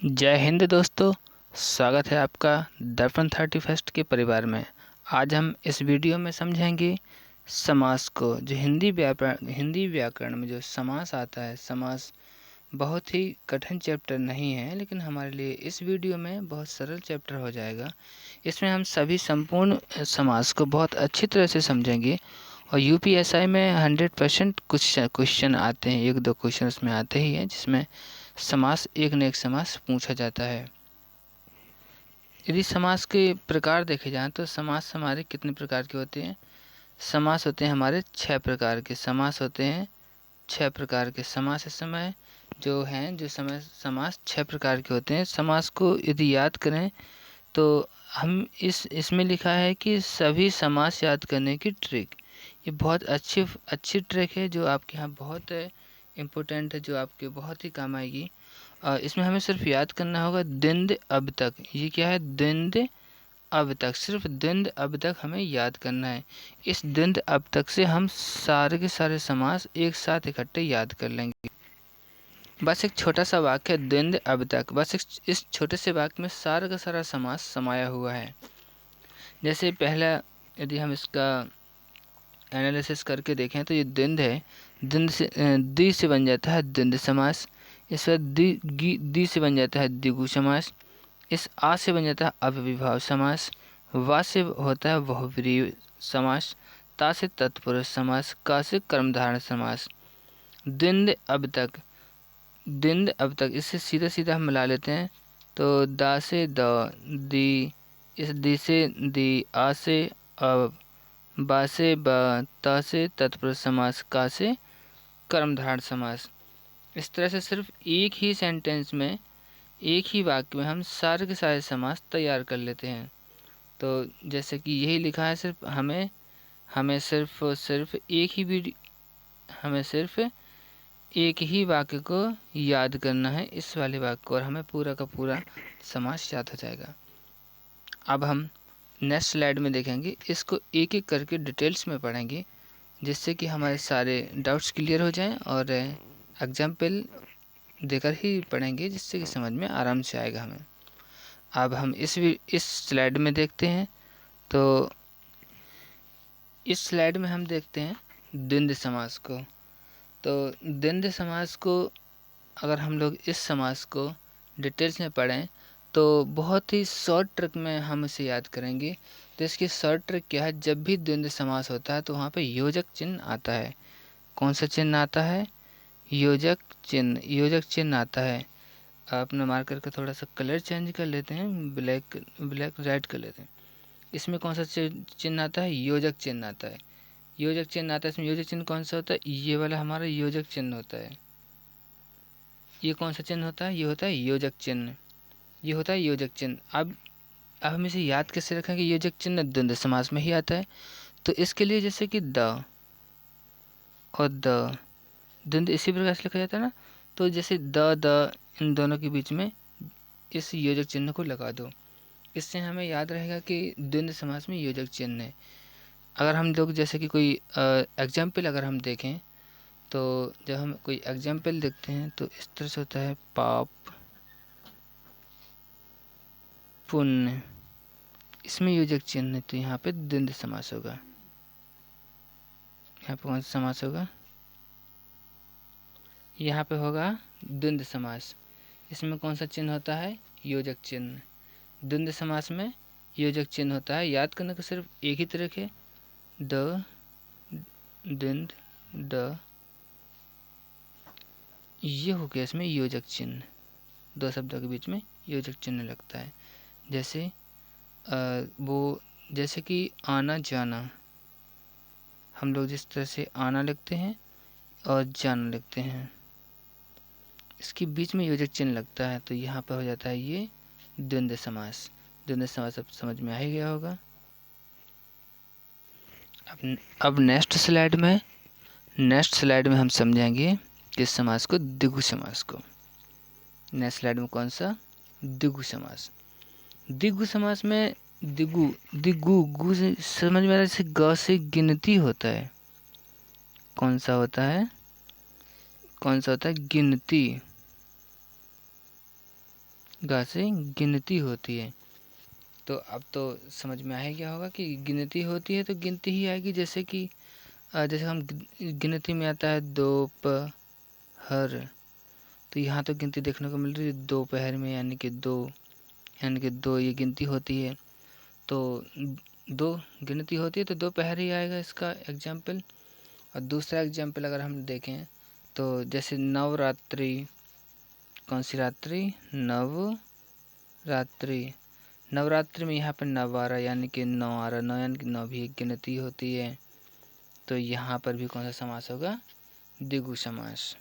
जय हिंद दोस्तों। स्वागत है आपका दर्पण 31 के परिवार में। आज हम इस वीडियो में समझेंगे समास को। जो हिंदी व्याकरण में जो समास आता है, समास बहुत ही कठिन चैप्टर नहीं है, लेकिन हमारे लिए इस वीडियो में बहुत सरल चैप्टर हो जाएगा। इसमें हम सभी संपूर्ण समास को बहुत अच्छी तरह से समझेंगे और यूपीएसआई में 100% कुछ क्वेश्चन आते हैं, एक दो क्वेश्चन उसमें आते ही हैं जिसमें समास एक न एक समास पूछा जाता है। यदि समास के प्रकार देखे जाएं तो समास हमारे कितने प्रकार के होते हैं? समास होते हैं हमारे 6 प्रकार के। समास होते हैं 6 प्रकार के। समास इस समय जो हैं जो समय समास 6 प्रकार के होते हैं। समास को यदि याद करें तो हम इसमें लिखा है कि सभी समास याद करने की ट्रिक। ये बहुत अच्छी ट्रिक है जो आपके यहाँ बहुत इम्पोर्टेंट है, जो आपके बहुत ही काम आएगी। इसमें हमें सिर्फ याद करना होगा द्वंद्व अब तक। ये क्या है? द्वंद्व अब तक। सिर्फ द्वंद्व अब तक हमें याद करना है। इस द्वंद्व अब तक से हम सारे के सारे समास एक साथ इकट्ठे याद कर लेंगे। बस एक छोटा सा वाक्य है, द्वंद्व अब तक। बस इस छोटे से वाक्य में सारा का सारा समास समाया हुआ है। जैसे पहला यदि हम इसका एनालिसिस करके देखें तो ये द्वंद्व है। द्वंद्व से द्वि से बन जाता है द्वंद्व समास। इस पर दी से बन जाता है द्विगु समास। इस आ से बन जाता है अव्ययीभाव समास। वा से होता है बहुव्रीहि समास। ता से तत्पुरुष समास। का से कर्मधारय समास। द्वंद्व अब तक। द्वंद्व अब तक इससे सीधा सीधा हम मिला लेते हैं तो दा से द, दी, इस दी से दी, आ से अ, बा से ब, ता से तत्पुरुष समास। का से कर्मधारय समास। इस तरह से सिर्फ एक ही सेंटेंस में, एक ही वाक्य में हम सारे के सारे समास तैयार कर लेते हैं। तो जैसे कि यही लिखा है, सिर्फ हमें सिर्फ एक ही वाक्य को याद करना है, इस वाले वाक्य को, और हमें पूरा का पूरा समास याद हो जाएगा। अब हम नेक्स्ट स्लाइड में देखेंगे, इसको एक एक करके डिटेल्स में पढ़ेंगे जिससे कि हमारे सारे डाउट्स क्लियर हो जाएं, और एग्जाम्पल देकर ही पढ़ेंगे जिससे कि समझ में आराम से आएगा हमें। अब हम इस स्लाइड में देखते हैं तो इस स्लाइड में हम देखते हैं द्वंद्व समास को। तो द्वंद्व समास को अगर हम लोग इस समास को डिटेल्स में पढ़ें तो बहुत ही शॉर्ट ट्रिक में हम इसे याद करेंगे। तो इसकी शॉर्ट ट्रिक क्या है? जब भी द्वंद्व समास होता है तो वहाँ पे योजक चिन्ह आता है। कौन सा चिन्ह आता है? योजक चिन्ह। योजक चिन्ह आता है। अपना मार्कर का थोड़ा सा कलर चेंज कर लेते हैं, ब्लैक रेड कर लेते हैं। इसमें कौन सा चिन्ह आता है? योजक चिन्ह आता है। योजक चिन्ह आता है। इसमें योजक चिन्ह कौन सा होता है? ये वाला हमारा योजक चिन्ह होता है। ये कौन सा चिन्ह होता है? ये होता है योजक चिन्ह। ये होता है योजक चिन्ह। अब हम इसे याद कैसे रखें कि योजक चिन्ह द्वंद्व समास में ही आता है? तो इसके लिए जैसे कि द और द द्वंद्व इसी प्रकार से लिखा जाता है ना, तो जैसे द इन दोनों के बीच में इस योजक चिन्ह को लगा दो। इससे हमें याद रहेगा कि द्वंद्व समास में योजक चिन्ह है। अगर हम लोग जैसे कि कोई एग्जाम्पल अगर हम देखें तो जब हम कोई एग्जाम्पल देखते हैं तो इस तरह से होता है पाप पुण्य। इसमें योजक चिन्ह है तो यहाँ पे द्वंद्व समास होगा। यहाँ पे कौन सा समास होगा? यहाँ पे होगा द्वंद्व समास। इसमें कौन सा चिन्ह होता है? योजक चिन्ह। द्वंद्व समास में योजक चिन्ह होता है। याद करने का सिर्फ एक ही तरीका है, द द्वंद्व द, ये हो गया इसमें योजक चिन्ह। दो शब्दों के बीच में योजक चिन्ह लगता है। जैसे जैसे कि आना जाना, हम लोग जिस तरह से आना लिखते हैं और जाना लिखते हैं, इसके बीच में योजक चिन्ह लगता है तो यहाँ पर हो जाता है ये द्वंद्व समास। द्वंद्व समास अब समझ में आ ही गया होगा। अब नेक्स्ट स्लाइड में हम समझेंगे किस समास को? द्विगु समास को। नेक्स्ट स्लाइड में कौन सा? द्विगु समास। द्विगु समास में दिगु गु से समझ में आ रहा है, जैसे ग से गिनती होता है। कौन सा होता है? गिनती। गा से गिनती होती है। तो अब तो समझ में आया क्या होगा कि गिनती होती है तो गिनती ही आएगी। जैसे कि जैसे हम गिनती में आता है दोपहर, तो यहाँ तो गिनती देखने को मिल रही है दोपहर में, यानी कि दो ये गिनती होती है। तो दो गिनती होती है तो दोपहर ही आएगा इसका एग्जाम्पल। और दूसरा एग्जाम्पल अगर हम देखें तो जैसे नवरात्रि, कौन सी रात्रि? नवरात्रि। नवरात्रि में यहाँ पर नव आ रहा है, यानी कि 9 आ रहा है। 9 यानी कि 9 भी एक गिनती होती है। तो यहाँ पर भी कौन सा समास होगा? द्विगु समास।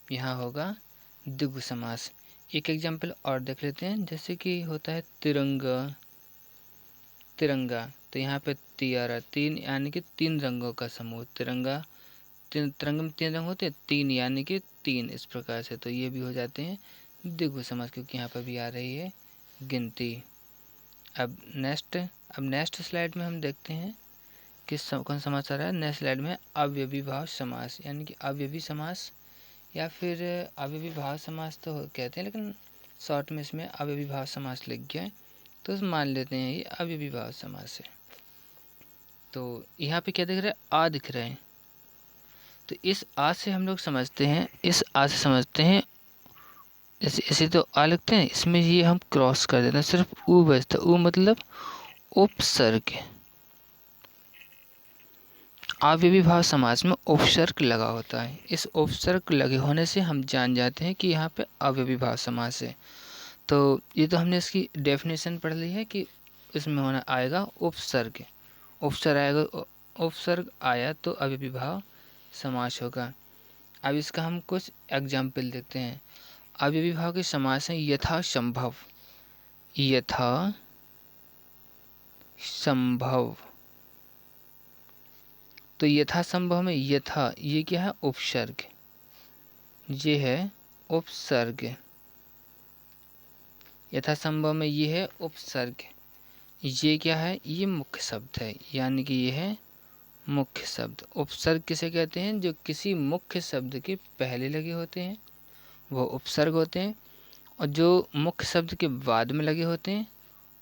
यहाँ होगा द्विगु समास। एक एग्जाम्पल और देख लेते हैं, जैसे कि होता है तिरंगा। तिरंगा, तो यहाँ पे ती आ रहा है, 3 यानी कि 3 रंगों का समूह। तिरंगा, तिरंगे में 3 रंग होते हैं, 3 यानी कि 3, इस प्रकार से। तो ये भी हो जाते हैं द्विगु समास, क्योंकि यहाँ पर भी आ रही है गिनती। अब नेक्स्ट स्लाइड में हम देखते हैं कौन समास आ रहा है। नेक्स्ट स्लाइड में अव्ययी भाव समास, यानी कि अव्ययी समास या फिर अव्ययी भाव समास तो कहते हैं, लेकिन शॉर्ट में इसमें अव्ययी भाव समास लिख गया है, तो मान लेते हैं ये अव्ययी भाव समास है। तो यहाँ पे क्या दिख रहा है? आ दिख रहा है। तो इस आ से हम लोग समझते हैं, ऐसे तो आ लिखते हैं, इसमें ये हम क्रॉस कर देते हैं, सिर्फ ऊ बचता है। ऊ मतलब उपसर्ग। अव्ययी भाव समास में उपसर्ग लगा होता है। इस उपसर्ग लगे होने से हम जान जाते हैं कि यहाँ पे अव्ययी भाव समास है। तो ये तो हमने इसकी डेफिनेशन पढ़ ली है कि इसमें होना आएगा उपसर्ग। उपसर्ग आया तो अव्ययी भाव समास होगा। अब इसका हम कुछ एग्जाम्पल देखते हैं। अव्ययी भाव के समास हैं यथा संभव। तो यथा संभव में यथा ये क्या है? उपसर्ग। ये है उपसर्ग। यथा संभव में ये है उपसर्ग। ये क्या है? ये मुख्य शब्द है, यानी कि ये है मुख्य शब्द। उपसर्ग किसे कहते हैं? जो किसी मुख्य शब्द के पहले लगे होते हैं वो उपसर्ग होते हैं, और जो मुख्य शब्द के बाद में लगे होते हैं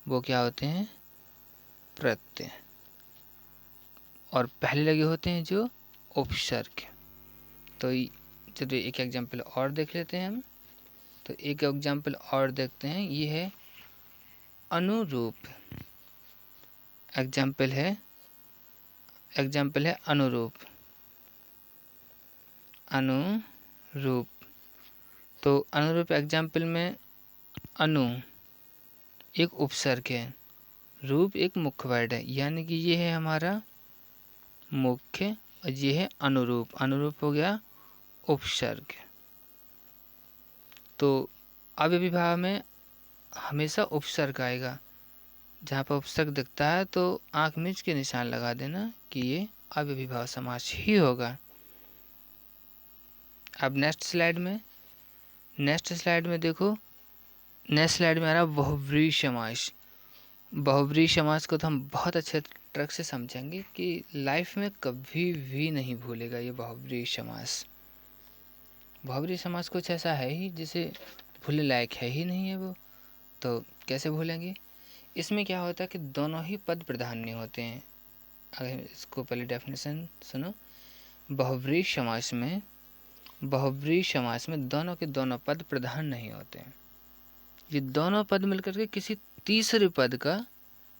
वो क्या होते हैं? प्रत्यय। और पहले लगे होते हैं जो उपसर्ग। तो चलिए एक एग्जाम्पल और देख लेते हैं हम। तो एक एग्जाम्पल और देखते हैं, ये है अनुरूप। एग्जाम्पल है अनुरूप। तो अनुरूप एग्जाम्पल में अनु एक उपसर्ग है, रूप एक मुख्य वर्ड है, यानी कि ये है हमारा मुख्य और ये है अनुरूप। अनुरूप हो गया उपसर्ग। तो अव्ययी भाव में हमेशा उपसर्ग आएगा। जहाँ पर उपसर्ग दिखता है तो आंख मीच के निशान लगा देना कि ये अव्ययी भाव समास ही होगा। अब नेक्स्ट स्लाइड में देखो, नेक्स्ट स्लाइड में आ रहा बहुव्रीहि समास। बहुव्रीहि समास को तो हम बहुत अच्छे ट्रक से समझेंगे कि लाइफ में कभी भी नहीं भूलेगा ये बहुव्रीहि समास। बहुव्रीहि समास कुछ ऐसा है ही जिसे भूलने लायक है ही नहीं है वो, तो कैसे भूलेंगे? इसमें क्या होता है कि दोनों ही पद प्रधान्य होते हैं। अगर इसको पहले डेफिनेशन सुनो। बहुव्रीहि समास में दोनों के दोनों पद प्रधान नहीं होते हैं। ये दोनों पद मिलकर के किसी तीसरे पद का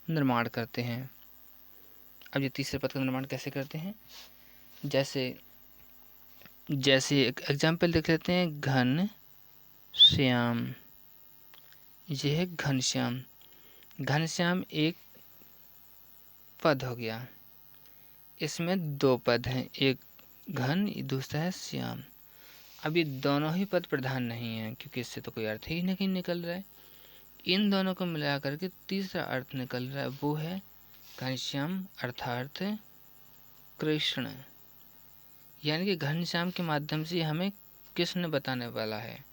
निर्माण करते हैं। अब ये तीसरे पद का निर्माण कैसे करते हैं? जैसे एक एग्जाम्पल देख लेते हैं, घन श्याम। ये है घनश्याम। घनश्याम एक पद हो गया, इसमें 2 पद हैं, एक घन दूसरा है श्याम। अब ये दोनों ही पद प्रधान नहीं हैं, क्योंकि इससे तो कोई अर्थ ही नहीं निकल रहा है। इन दोनों को मिला करके तीसरा अर्थ निकल रहा है, वो है घनश्याम अर्थात कृष्ण। यानी कि घनश्याम के माध्यम से हमें कृष्ण बताने वाला है।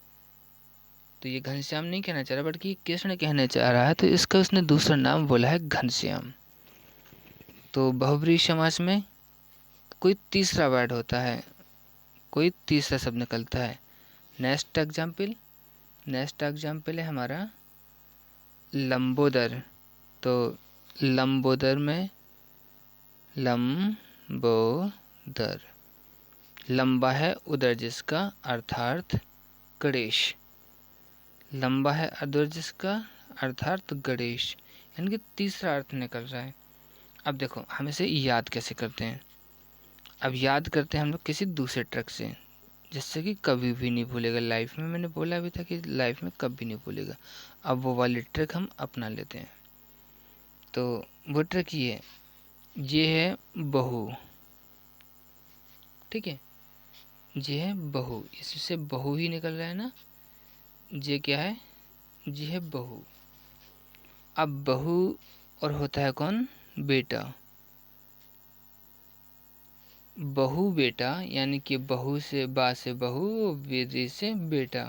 तो ये घनश्याम नहीं कहना चाह रहा, बल्कि कृष्ण कहना चाह रहा है, तो इसका उसने दूसरा नाम बोला है घनश्याम। तो बहुव्रीहि समास में कोई तीसरा वर्ड होता है, कोई तीसरा शब्द निकलता है। नेक्स्ट नेक्स्ट एग्जाम्पल है हमारा लंबोदर। तो लंबोदर में लंबोदर, लंबा है उदर जिसका अर्थात गणेश, लंबा है उदर जिसका अर्थात गणेश, यानी कि तीसरा अर्थ निकल रहा है। अब देखो हम इसे याद कैसे करते हैं। अब याद करते हैं हम लोग किसी दूसरे ट्रिक से, जिससे कि कभी भी नहीं भूलेगा लाइफ में। मैंने बोला भी था कि लाइफ में कभी नहीं भूलेगा। अब वो वाली ट्रिक हम अपना लेते हैं। तो वो ट्रिक ये है बहु, ठीक है, ये है बहु, इससे बहु ही निकल रहा है ना। ये क्या है, ये है बहु। अब बहु और होता है कौन, बेटा। बहु बेटा, यानी कि बहु से बा से बहु, बेटे से बेटा।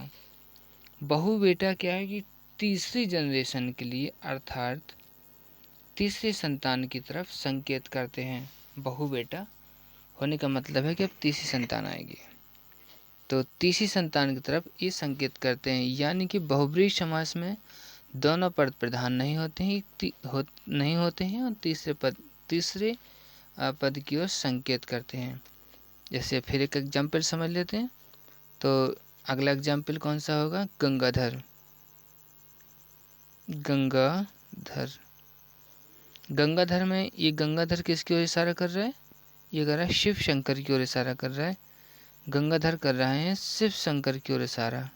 बहु बेटा क्या है कि तीसरी जनरेशन के लिए अर्थात तीसरे संतान की तरफ संकेत करते हैं। बहु बेटा होने का मतलब है कि अब तीसरी संतान आएगी, तो तीसरी संतान की तरफ ये संकेत करते हैं। यानी कि बहुब्रीहि समास में दोनों पद प्रधान नहीं होते हैं और तीसरे पद की ओर संकेत करते हैं। जैसे फिर एक एग्जाम्पल समझ लेते हैं। तो अगला एग्जाम्पल कौन सा होगा, गंगाधर। गंगाधर, गंगाधर में ये गंगाधर किसकी ओर इशारा कर रहा है, ये कर रहा है शिव शंकर की ओर इशारा कर रहा है। गंगाधर कर रहे हैं शिव शंकर की ओर इशारा।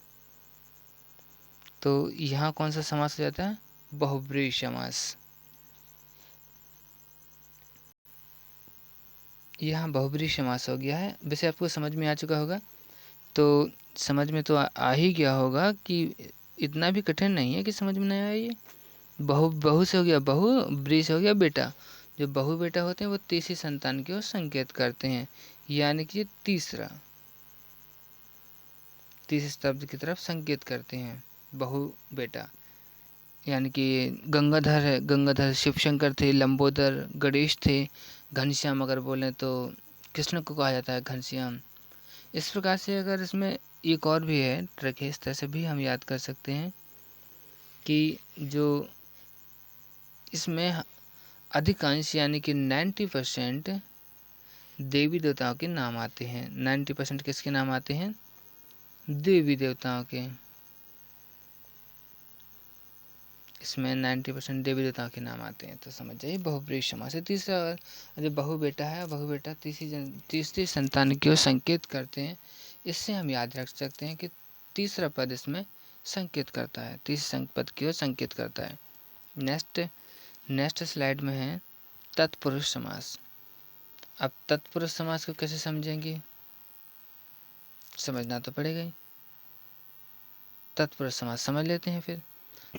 तो यहाँ कौन सा समास हो जाता है, बहुब्रीहि समास। यहाँ बहुब्रीहि समास हो गया है। वैसे आपको समझ में आ चुका होगा, तो समझ में तो आ ही गया होगा कि इतना भी कठिन नहीं है कि समझ में नहीं आया। ये बहु से हो गया बहु, ब्री से हो गया बेटा। जो बहु बेटा होते हैं वो तीसरी संतान की ओर संकेत करते हैं, यानी कि तीसरे शब्द की तरफ संकेत करते हैं। बहु बेटा यानी कि गंगाधर है, गंगाधर शिवशंकर थे, लंबोदर गणेश थे, घनश्याम अगर बोलें तो कृष्ण को कहा जाता है घनश्याम। इस प्रकार से अगर इसमें एक और भी है ट्रिक है, इस तरह से भी हम याद कर सकते हैं कि जो इसमें अधिकांश यानी कि 90% देवी देवताओं के नाम आते हैं। 90% किसके नाम आते हैं, देवी देवताओं के। इसमें 90% देवी देवताओं के नाम आते हैं। तो समझ जाइए बहुब्रीहि समास है। तीसरा जो बहु बेटा है, बहु बेटा तीसरी संतान की ओर संकेत करते हैं। इससे हम याद रख सकते हैं कि तीसरा पद इसमें संकेत करता है, तीसरे पद की ओर संकेत करता है। नेक्स्ट स्लाइड में है तत्पुरुष समास। अब तत्पुरुष समास को कैसे समझेंगे, समझना तो पड़ेगा ही। तत्पुरुष समास समझ लेते हैं फिर।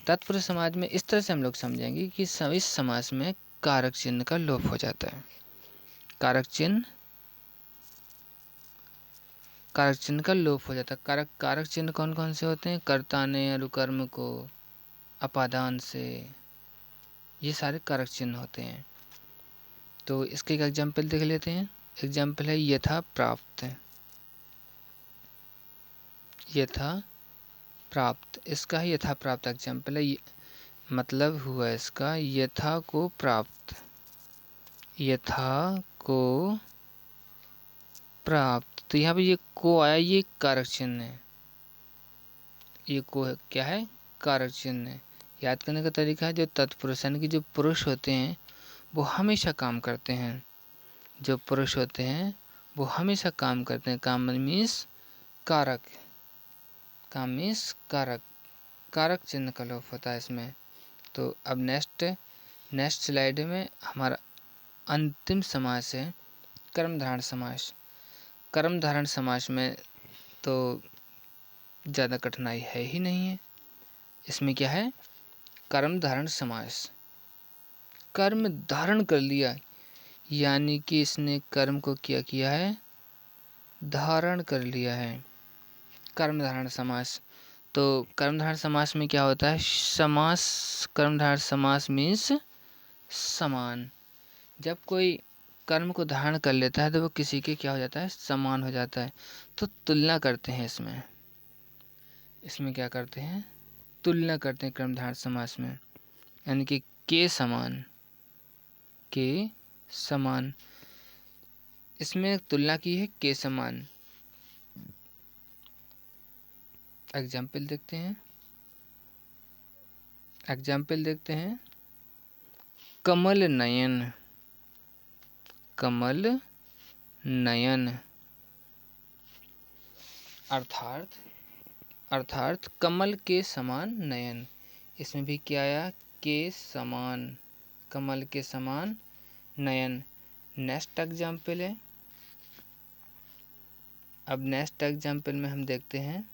तत्पुरुष समाज में इस तरह से हम लोग समझेंगे कि इस समास में कारक चिन्ह का लोप हो जाता है। कारक चिन्ह का लोप हो जाता है। कारक चिन्ह कौन कौन से होते हैं, कर्ता ने अनुकर्म को अपादान से, ये सारे कारक चिन्ह होते हैं। तो इसके एक एग्जाम्पल देख लेते हैं। एग्जाम्पल है यथा प्राप्त। यथा प्राप्त, इसका ही यथा प्राप्त एग्जाम्पल है। मतलब हुआ इसका यथा को प्राप्त, यथा को प्राप्त। तो यहाँ पे ये को आया, ये कारक चिन्ह है। ये को क्या है, कारक चिन्ह है। याद करने का तरीका है जो तत्पुरुष यानी कि जो पुरुष होते हैं वो हमेशा काम करते हैं। जो पुरुष होते हैं वो हमेशा काम करते हैं। काम मीन्स कारक, काम मीन्स कारक, कारक चिन्ह का लोप होता है इसमें। तो अब नेक्स्ट स्लाइड में हमारा अंतिम समास है कर्मधारय समास। कर्मधारय समास में तो ज़्यादा कठिनाई है ही नहीं है। इसमें क्या है, कर्मधारय समास, कर्म धारण कर लिया, यानी कि इसने कर्म को क्या किया है, धारण कर लिया है। कर्मधारय समास। तो कर्मधारय समास में क्या होता है, कर्मधारय समास मीन्स समान। जब कोई कर्म को धारण कर लेता है तो वो किसी के क्या हो जाता है, समान हो जाता है। तो तुलना करते हैं इसमें, इसमें क्या करते हैं, तुलना करते हैं कर्मधारय समास में, यानी कि के समान इसमें तुलना की है के समान। एग्जाम्पल देखते हैं, कमल नयन, अर्थात कमल के समान नयन। इसमें भी क्या आया, के समान, कमल के समान नयन। नेक्स्ट एग्जाम्पल है, अब नेक्स्ट एग्जाम्पल में हम देखते हैं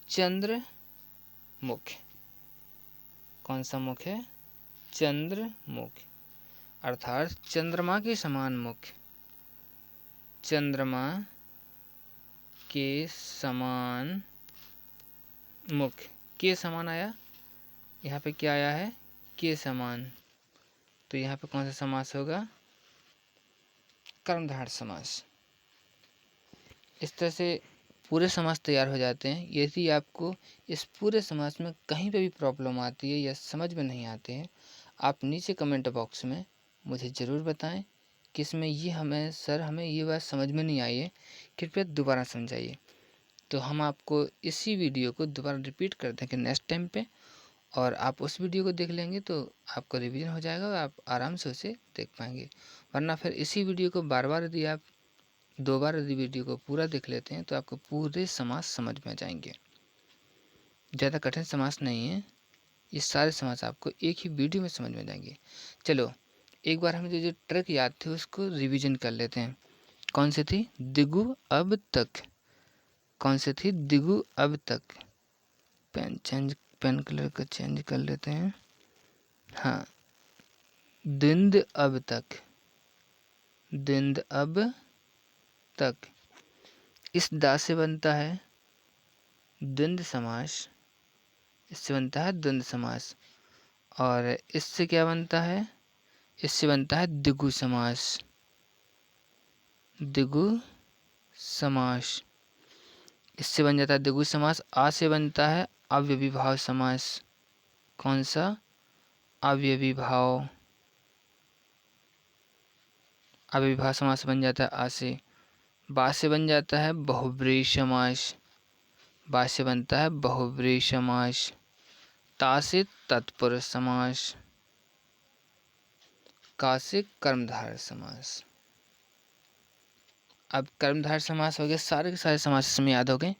चंद्रमुख। कौन सा मुख है, चंद्रमुख, अर्थात चंद्रमा के समान मुख, चंद्रमा के समान मुख। के समान आया, यहाँ पे क्या आया है, के समान, तो यहाँ पे कौन सा समास होगा, कर्मधारय समास। इस तरह से पूरे समास तैयार हो जाते हैं। यदि आपको इस पूरे समास में कहीं पे भी प्रॉब्लम आती है या समझ में नहीं आते हैं, आप नीचे कमेंट बॉक्स में मुझे ज़रूर बताएं कि इसमें ये हमें ये बात समझ में नहीं आई है, कृपया दोबारा समझाइए। तो हम आपको इसी वीडियो को दोबारा रिपीट कर देंगे नेक्स्ट टाइम पे, और आप उस वीडियो को देख लेंगे तो आपका रिवीजन हो जाएगा और आप आराम से उसे देख पाएंगे। वरना फिर इसी वीडियो को बार बार यदि आप 2 बार यदि वीडियो को पूरा देख लेते हैं तो आपको पूरे समास समझ में आ जाएंगे। ज़्यादा कठिन समास नहीं है, ये सारे समास आपको एक ही वीडियो में समझ में आ जाएंगे। चलो एक बार हमें जो ट्रिक याद थी उसको रिवीजन कर लेते हैं। कौन सी थी, दिगु अब तक। कौन सी थी, दिगु अब तक। पेन कलर का चेंज कर लेते हैं। हाँ, दिंद अब तक, दिंद अब तक। इस दा से बनता है द्वंद्व समास, इससे बनता है द्वंद्व समास, और इससे क्या बनता है, इससे बनता है द्विगु समास, द्विगु समास। इससे बन जाता है द्विगु समास। आ से बनता है अव्ययीभाव समास। कौन सा, अव्ययीभाव, अव्ययीभाव समास बन जाता है आ से। बा से बन जाता है बहुब्रीहि समास, बा से बनता है बहुब्रीहि समास। ता से तत्पुरुष समास, का से कर्मधारय समास। अब कर्मधारय समास हो गए, सारे के सारे समास इसमें याद हो गए।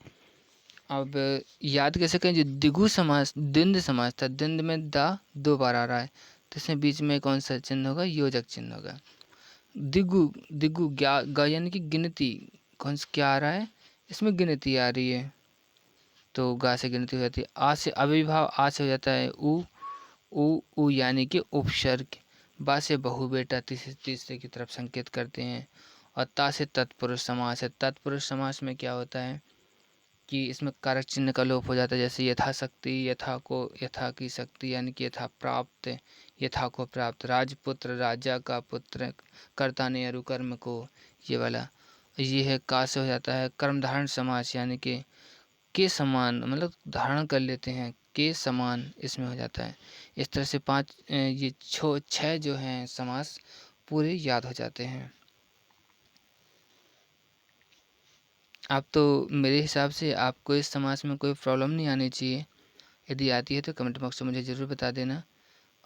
अब याद कैसे करें, जो द्विगु समास, द्वंद्व समास था, द्वंद्व में दा 2 बार आ रहा है, तो इसमें बीच में कौन सा चिन्ह होगा, योजक चिन्ह होगा। दिगु ग यानी कि गिनती, कौन सा क्या आ रहा है, इसमें गिनती आ रही है, तो गा से गिनती हो जाती है। आ से अविभाव, आ से हो जाता है उ यानी कि उपसर्ग। बा से बहु बेटा तीसरे की तरफ संकेत करते हैं। और ता से तत्पुरुष समास है। तत्पुरुष समास में क्या होता है कि इसमें कारक चिन्ह का लोप हो जाता है, जैसे यथाशक्ति, यथा को यथा की शक्ति, यानी कि यथा प्राप्त, यथा को प्राप्त, राजपुत्र राजा का पुत्र, कर्ता ने अरुकर्म को, ये वाला। ये है का से हो जाता है कर्मधारण समास, यानी कि के समान, मतलब धारण कर लेते हैं, के समान इसमें हो जाता है। इस तरह से 6 जो हैं समास पूरे याद हो जाते हैं। अब तो मेरे हिसाब से आपको इस समास में कोई प्रॉब्लम नहीं आनी चाहिए। यदि आती है तो कमेंट बॉक्स में मुझे ज़रूर बता देना,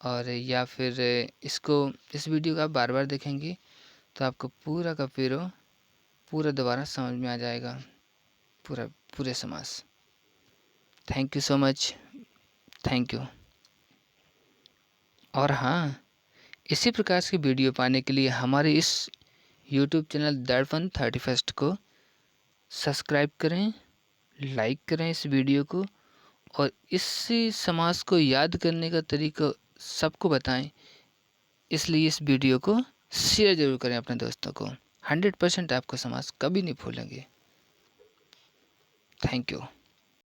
और या फिर इस वीडियो को आप बार बार देखेंगे तो आपको पूरा का पूरा दोबारा समझ में आ जाएगा, पूरे समास। Thank you so much, thank you. और हाँ, इसी प्रकार की वीडियो पाने के लिए हमारे इस यूट्यूब चैनल दर्पण 31 को सब्सक्राइब करें, लाइक करें इस वीडियो को, और इसी समास को याद करने का तरीका सबको बताएं। इसलिए इस वीडियो को शेयर ज़रूर करें अपने दोस्तों को। 100% आपको समास कभी नहीं भूलेंगे। Thank you.